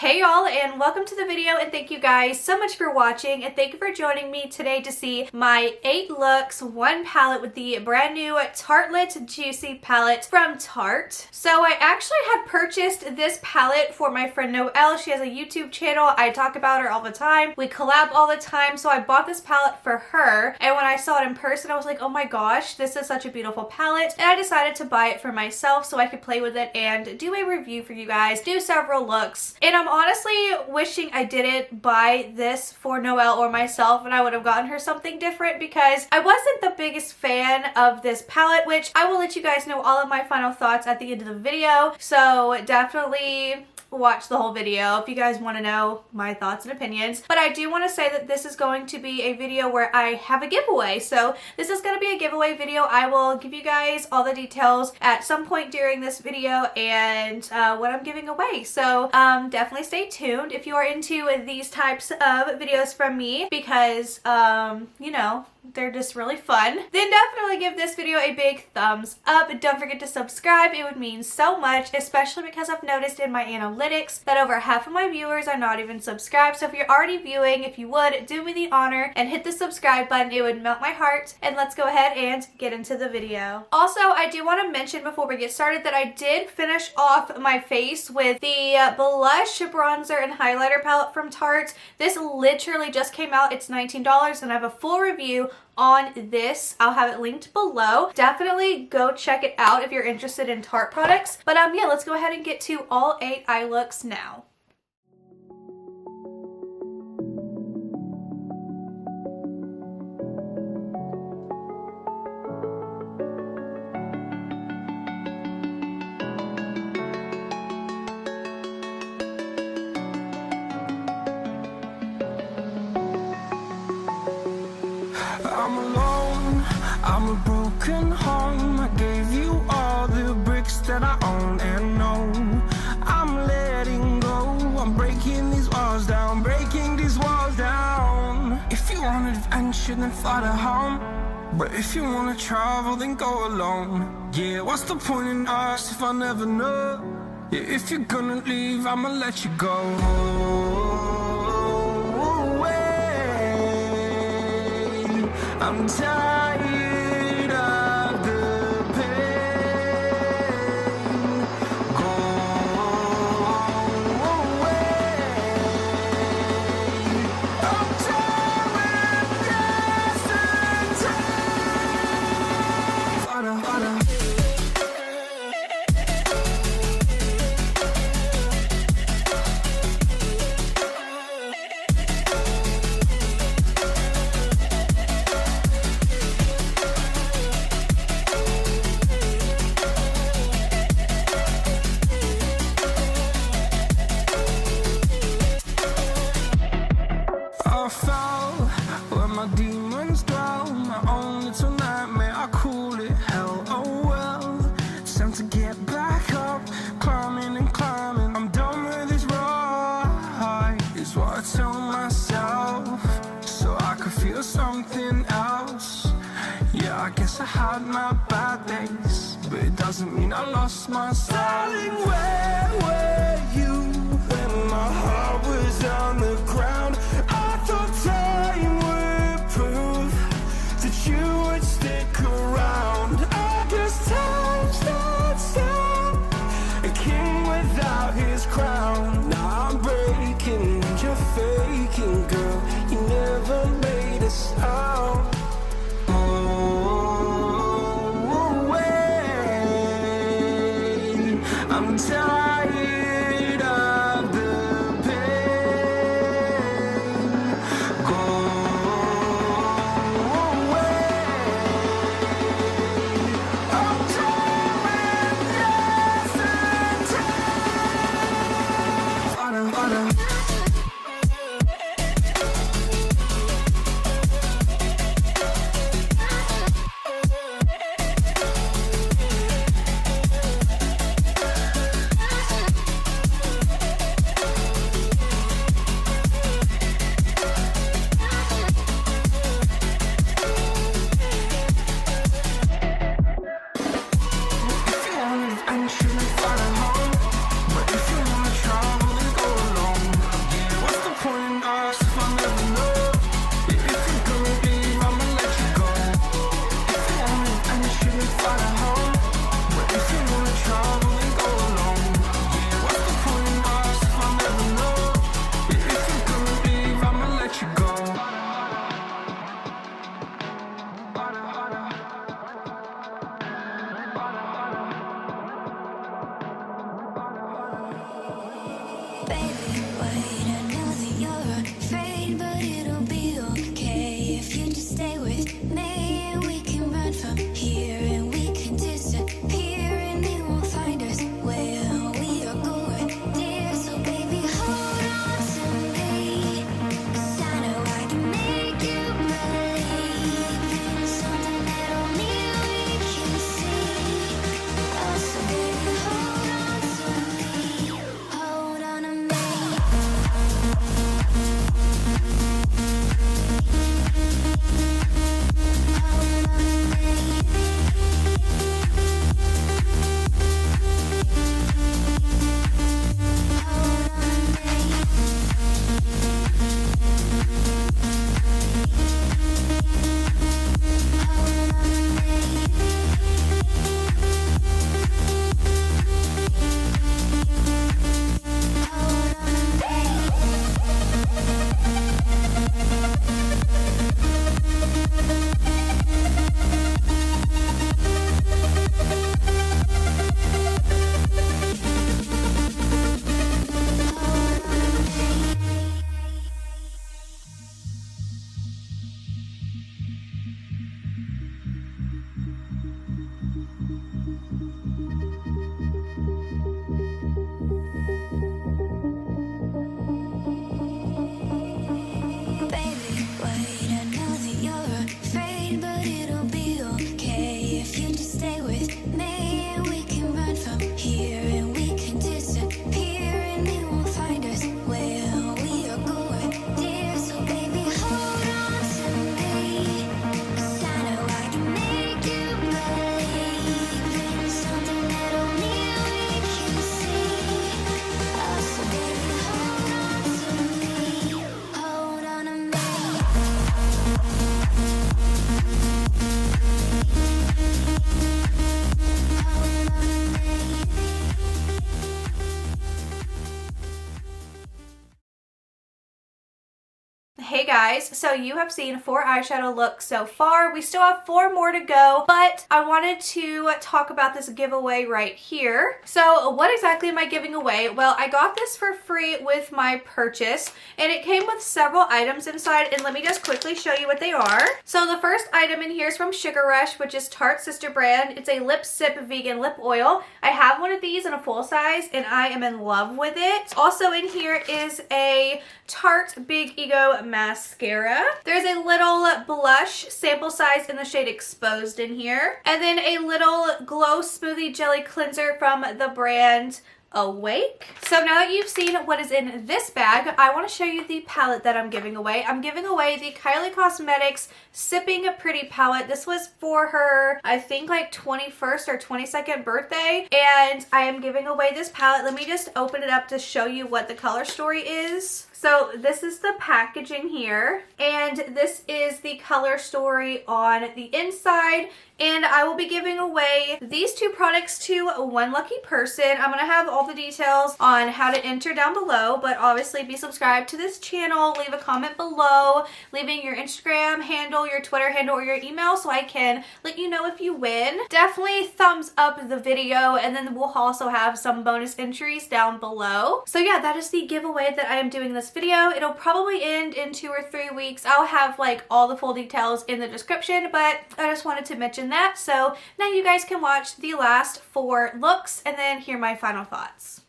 Hey y'all, and welcome to the video, and thank you guys so much for watching, and thank you for joining me today to see my 8 looks, 1 palette with the brand new Tartelette Juicy palette from Tarte. So I actually had purchased this palette for my friend Noelle. She has a YouTube channel. I talk about her all the time. We collab all the time, so I bought this palette for her, and when I saw it in person, I was like, oh my gosh, this is such a beautiful palette, and I decided to buy it for myself so I could play with it and do a review for you guys, do several looks. And I'm honestly wishing I didn't buy this for Noelle or myself, and I would have gotten her something different because I wasn't the biggest fan of this palette, which I will let you guys know all of my final thoughts at the end of the video. So definitely watch the whole video if you guys want to know my thoughts and opinions. But I do want to say that this is going to be a video where I have a giveaway. So this is going to be a giveaway video. I will give you guys all the details at some point during this video and what I'm giving away. So definitely stay tuned if you are into these types of videos from me because you know, they're just really fun. Then definitely give this video a big thumbs up. Don't forget to subscribe. It would mean so much, especially because I've noticed in my analytics that over half of my viewers are not even subscribed. So if you're already viewing, if you would, do me the honor and hit the subscribe button. It would melt my heart. And let's go ahead and get into the video. Also, I do want to mention before we get started that I did finish off my face with the blush, bronzer, and highlighter palette from Tarte. This literally just came out. It's $19 and I have a full review on this. I'll have it linked below. Definitely go check it out if you're interested in Tarte products. But yeah, let's go ahead and get to all 8 eye looks now. I'm alone, I'm a broken home. I gave you all the bricks that I own and know. I'm letting go, I'm breaking these walls down, breaking these walls down. If you want adventure, then fly to home. But if you want to travel, then go alone. Yeah, what's the point in us if I never know? Yeah, if you're gonna leave, I'ma let you go. I'm tired of the pain. Go away. I'm tired of yesterday. I fell where my demons dwell. My own little nightmare, I call it hell. Oh well, it's time to get back up, climbing and climbing. I'm done with this ride, is what I tell myself, so I could feel something else. Yeah, I guess I had my bad days, but it doesn't mean I lost my style. Darling, where were you when my heart was on the ground? I thought time would prove that you would stick around. I guess time stands still, a king without his crown. Now I'm breaking and you're faking, girl. You never made a sound. I'm tired of the pain. Go away. I'm tired of yesterday. If you want adventure, then fly to home. But if you wanna travel, then go alone. Hey guys, so you have seen 4 eyeshadow looks so far. We still have 4 more to go, but I wanted to talk about this giveaway right here. So what exactly am I giving away? Well, I got this for free with my purchase, and it came with several items inside, and let me just quickly show you what they are. So the first item in here is from Sugar Rush, which is Tarte's sister brand. It's a Lip Sip vegan lip oil. I have one of these in a full size, and I am in love with it. Also in here is a Tarte Big Ego mascara. There's a little blush sample size in the shade Exposed in here. And then a little Glow Smoothie Jelly Cleanser from the brand Awake. So now that you've seen what is in this bag, I want to show you the palette that I'm giving away. I'm giving away the Kylie Cosmetics Sipping Pretty palette. This was for her, I think, like 21st or 22nd birthday, and I am giving away this palette. Let me just open it up to show you what the color story is. So this is the packaging here, and this is the color story on the inside, and I will be giving away these 2 products to one lucky person. I'm going to have all the details on how to enter down below, but obviously be subscribed to this channel, leave a comment below, leaving your Instagram handle, your Twitter handle, or your email so I can let you know if you win. Definitely thumbs up the video, and then we'll also have some bonus entries down below. So yeah, that is the giveaway that I am doing this video. It'll probably end in 2 or 3 weeks. I'll have like all the full details in the description, but I just wanted to mention that. So now you guys can watch the last 4 looks and then hear my final thoughts.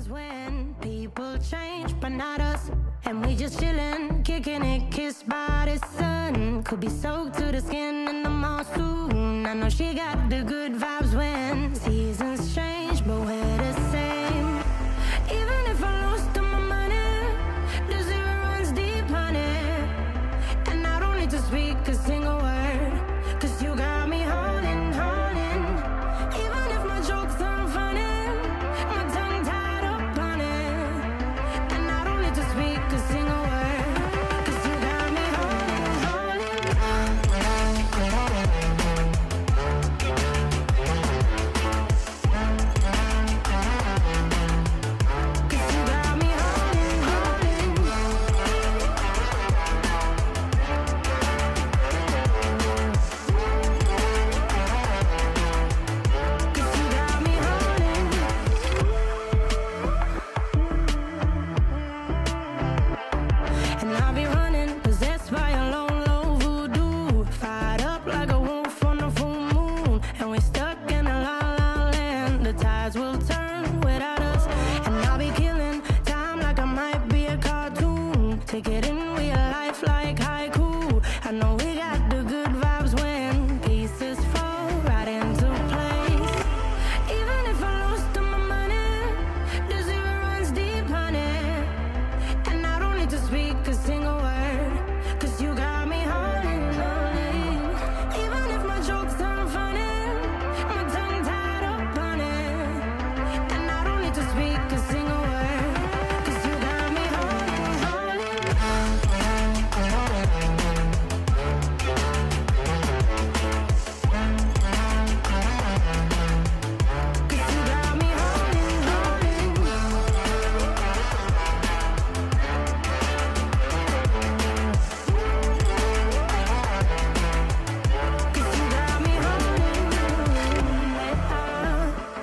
When people change, but not us, and we just chillin', kicking it, kissed by the sun. Could be soaked to the skin in the mall soon. I know she got the good vibes when seasons change, but we're the same. Even if I lost all my money, the zero runs deep, honey, and I don't need to speak a single word, 'cause you got me holding, holding. Even if my jokes aren't funny, my tongue tied up on it, and I don't need to speak a single word, 'cause you got me holding, holding. 'Cause you got me holding, holding. 'Cause you got me holding. And I'll be running, possessed by a low, low voodoo. Fired up like a wolf on a full moon. And we're stuck in a la la land. The tides will turn without us. And I'll be killing time like I might be a cartoon. Take it in real life like haiku. I know we got the good vibes when pieces fall right into place. Even if I lost all my money, the zero runs deep, honey, and I don't need to speak a single word, 'cause you got me holding, holding. Even if my jokes aren't funny, my tongue tied up on it, and I don't need to speak a single word, 'cause you got me holding, holding. 'Cause you got me holding, holding. 'Cause you got me holding.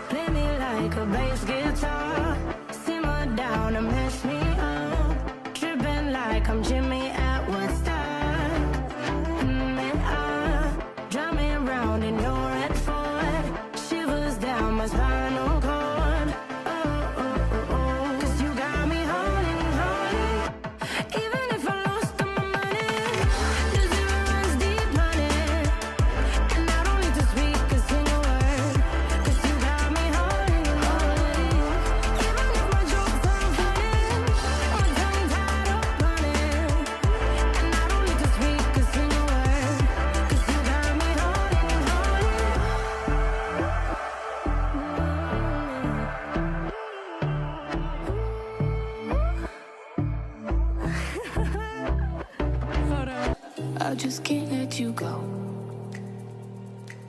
Play me like a bass guitar, simmer down and mess me up, tripping like I'm Jimmy at Woodstock. Drive me around in your red Ford, shivers down my spinal cord. Oh, oh, oh, oh. 'Cause you got me holding, holding. Even if I lost all my money, the zero runs deep, honey, and I don't need to speak a single word, 'cause you got me holding, holding. Even if my jokes aren't funny, my tongue tied up on it, and I don't need to speak a single word, 'cause you got me holding, holding. I just can't let you go.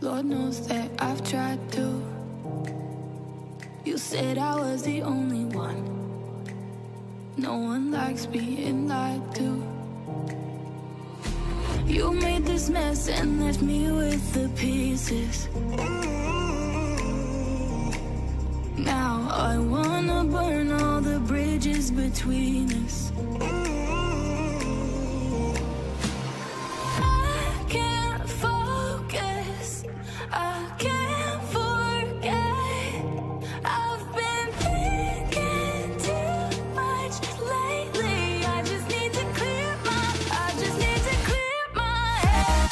Lord knows that I've tried to. You said I was the only one. No one likes being lied to. You made this mess and left me with the pieces. Now I wanna burn all the bridges between us. I can't focus, I can't forget. I've been thinking too much lately. I just need to clear my head. I just need to clear my head.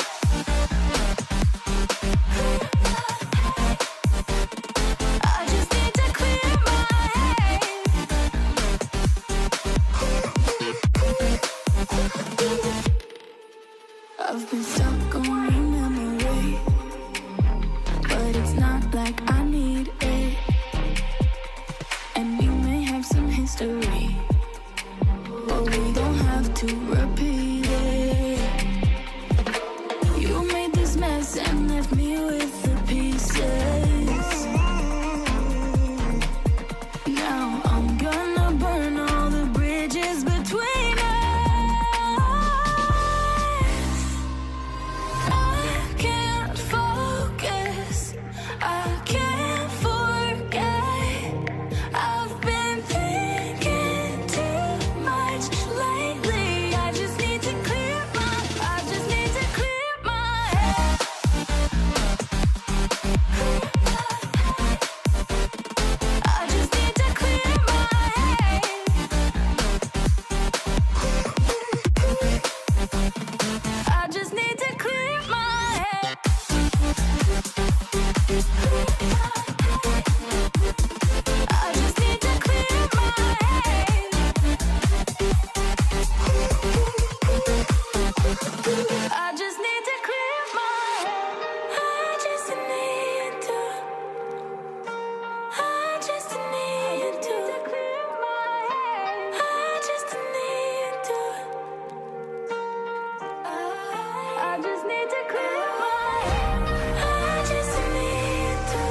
I've been stuck on a memory, but it's not like I need it. And we may have some history, but we don't have to repeat it. You made this mess and left me with the pieces. Now I'm gonna burn all the bridges between us. I can't focus, I can't forget. I've been thinking too much lately. I just need to clear my head. I just need to clear my head. I just need to clear my head. I just need to clear my head. I just need to clear my head. I just need to. I just need to clear my head. I just need to. I just need to clear my head. I just need to.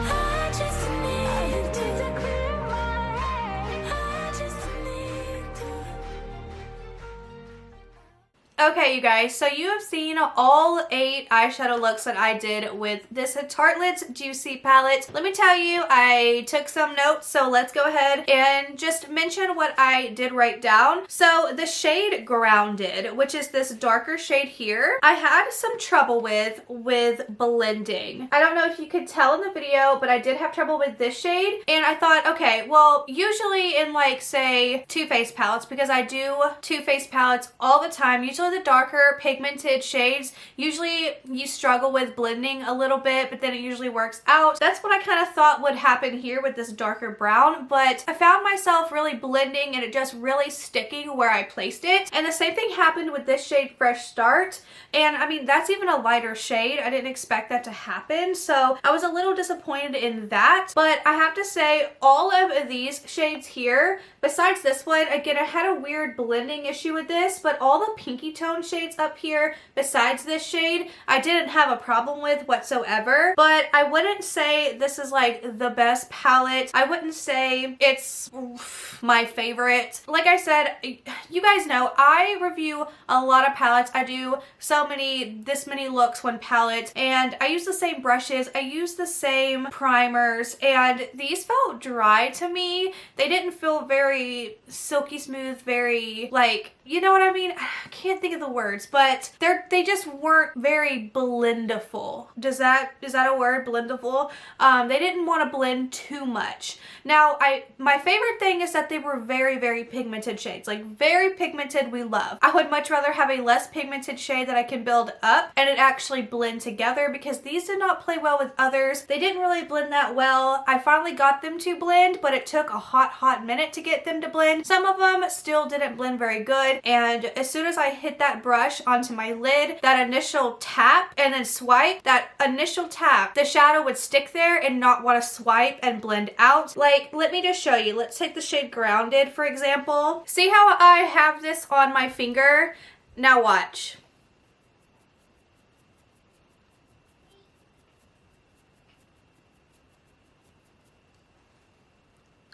I just need to clear my head. I just need to. Okay, you guys, so you have seen all 8 eyeshadow looks that I did with this Tartelette Juicy palette. Let me tell you, I took some notes, so let's go ahead and just mention what I did write down. So the shade Grounded, which is this darker shade here, I had some trouble with blending. I don't know if you could tell in the video, but I did have trouble with this shade, and I thought, okay, well, usually in like, say, Too Faced palettes, because I do Too Faced palettes all the time, usually the darker pigmented shades, usually you struggle with blending a little bit, but then it usually works out. That's what I kind of thought would happen here with this darker brown, but I found myself really blending and it just really sticking where I placed it. And the same thing happened with this shade Fresh Start, and I mean, that's even a lighter shade. I didn't expect that to happen, so I was a little disappointed in that. But I have to say, all of these shades here, besides this one, again, I had a weird blending issue with this, but all the pinky tone shades up here besides this shade I didn't have a problem with whatsoever. But I wouldn't say this is like the best palette. I wouldn't say it's my favorite. Like I said, you guys know I review a lot of palettes. I do this many looks one palette, and I use the same brushes, I use the same primers, and these felt dry to me. They didn't feel very silky smooth, very like, you know what I mean? I can't think of the words, but they just weren't very blendable. Is that a word? Blendable? They didn't want to blend too much. Now, my favorite thing is that they were very, very pigmented shades. Like, very pigmented, we love. I would much rather have a less pigmented shade that I can build up and it actually blend together, because these did not play well with others. They didn't really blend that well. I finally got them to blend, but it took a hot minute to get them to blend. Some of them still didn't blend very good, and as soon as I hit that brush onto my lid, that initial tap and then swipe, that initial tap, the shadow would stick there and not want to swipe and blend out. Like, let me just show you. Let's take the shade Grounded, for example. See how I have this on my finger? Now watch.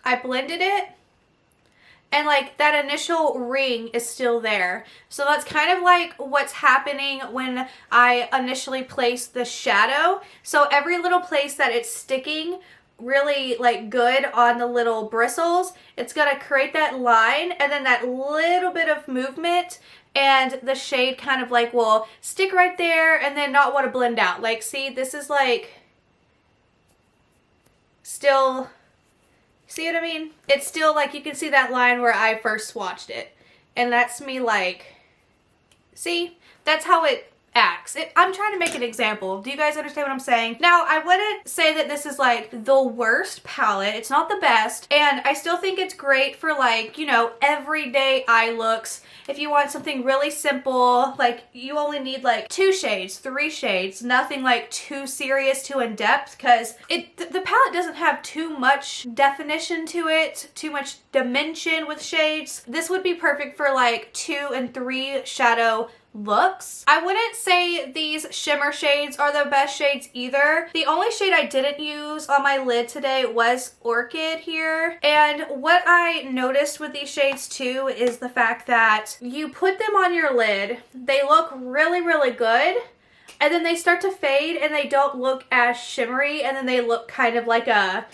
I blended it and like that initial ring is still there. So that's kind of like what's happening when I initially place the shadow. So every little place that it's sticking really like good on the little bristles, it's gonna create that line, and then that little bit of movement and the shade kind of like will stick right there and then not want to blend out. Like, see, this is like still, see what I mean? It's still like, you can see that line where I first swatched it, and that's me like, see, that's how it acts. I'm trying to make an example. Do you guys understand what I'm saying? Now, I wouldn't say that this is like the worst palette. It's not the best, and I still think it's great for like, you know, everyday eye looks. If you want something really simple, like you only need like 2 shades, 3 shades, nothing like too serious, too in-depth, because the palette doesn't have too much definition to it, too much dimension with shades. This would be perfect for like 2 and 3 shadow looks. I wouldn't say these shimmer shades are the best shades either. The only shade I didn't use on my lid today was Orchid here. And what I noticed with these shades too is the fact that you put them on your lid, they look really, really good, and then they start to fade and they don't look as shimmery, and then they look kind of like a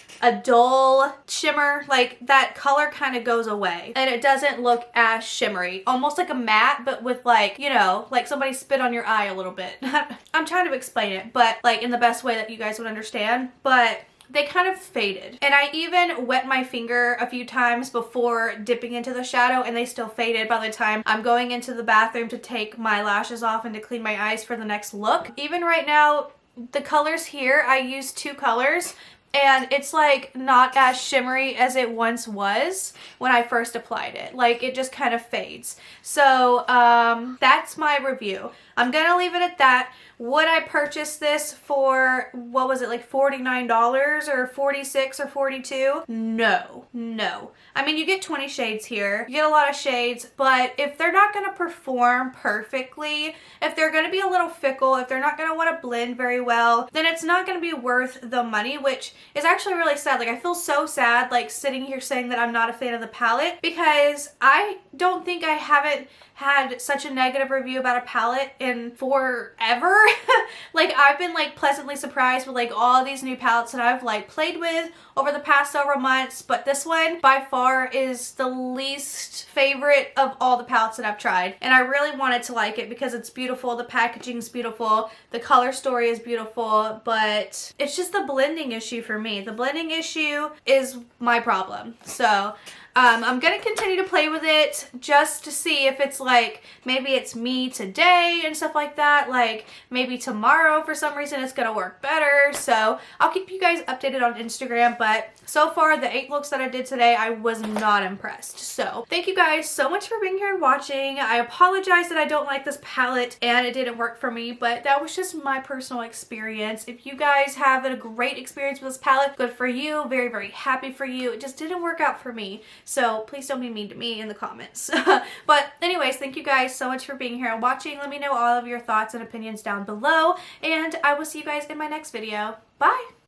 dull shimmer. Like that color kind of goes away and it doesn't look as shimmery, almost like a matte, but with like, you know, like somebody spit on your eye a little bit. I'm trying to explain it, but like in the best way that you guys would understand. But they kind of faded, and I even wet my finger a few times before dipping into the shadow, and they still faded by the time I'm going into the bathroom to take my lashes off and to clean my eyes for the next look. Even right now, the colors here, I used 2 colors, and it's like not as shimmery as it once was when I first applied it. Like it just kind of fades. So that's my review. I'm gonna leave it at that. Would I purchase this for, what was it, like $49 or $46 or $42? No, no. I mean, you get 20 shades here. You get a lot of shades, but if they're not gonna perform perfectly, if they're gonna be a little fickle, if they're not gonna wanna blend very well, then it's not gonna be worth the money, which is actually really sad. Like, I feel so sad, like, sitting here saying that I'm not a fan of the palette, because I don't think I haven't had such a negative review about a palette in forever. Like, I've been like pleasantly surprised with like all these new palettes that I've like played with over the past several months, but this one by far is the least favorite of all the palettes that I've tried, and I really wanted to like it because it's beautiful, the packaging's beautiful, the color story is beautiful, but it's just the blending issue for me. The blending issue is my problem. So I'm gonna continue to play with it just to see if it's like, maybe it's me today and stuff like that. Like maybe tomorrow for some reason it's gonna work better. So I'll keep you guys updated on Instagram, but so far the 8 looks that I did today, I was not impressed. So thank you guys so much for being here and watching. I apologize that I don't like this palette and it didn't work for me, but that was just my personal experience. If you guys have a great experience with this palette, good for you. Very, very happy for you. It just didn't work out for me. So please don't be mean to me in the comments. But anyways, thank you guys so much for being here and watching. Let me know all of your thoughts and opinions down below, and I will see you guys in my next video. Bye!